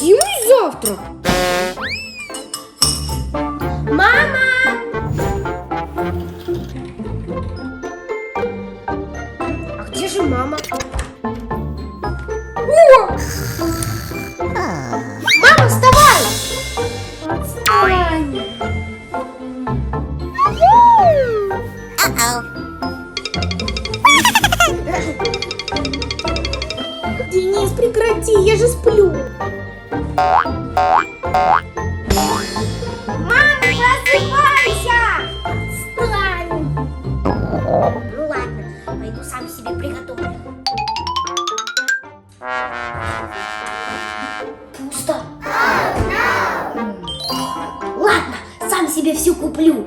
Где мой завтрак? Мама! А где же мама? О! Мама, вставай! Отстань! Денис, прекрати, я же сплю. Мама, просыпайся! Отстань! Ну ладно, пойду сам себе приготовлю. Пусто. Ладно, сам себе всю куплю.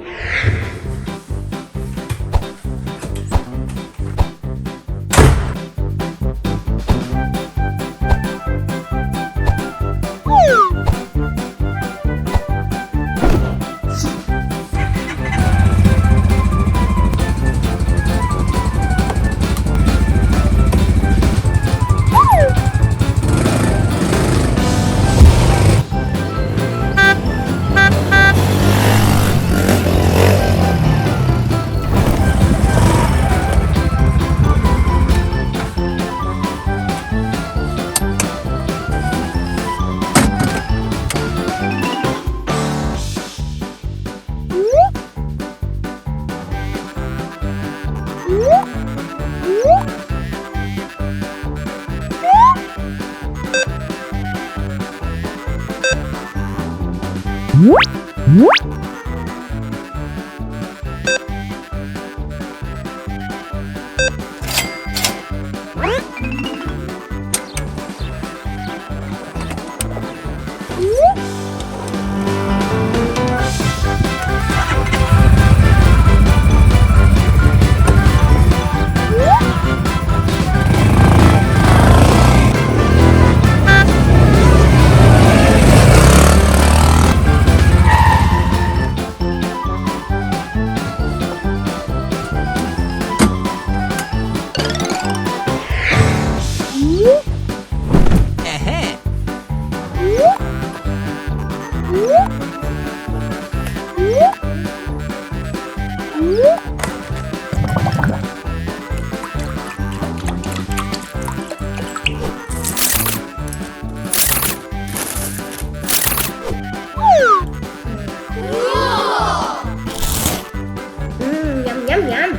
Ням-ням.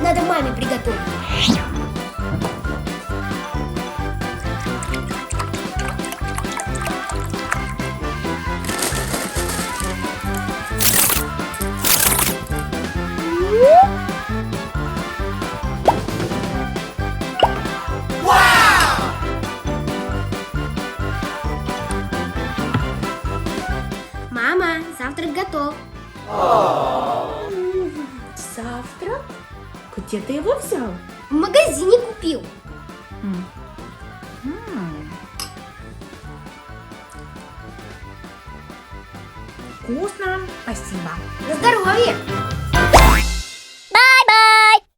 Надо маме приготовить. Мама, завтрак готов. Завтрак? Где ты его взял? В магазине купил. Вкусно, спасибо. На здоровье.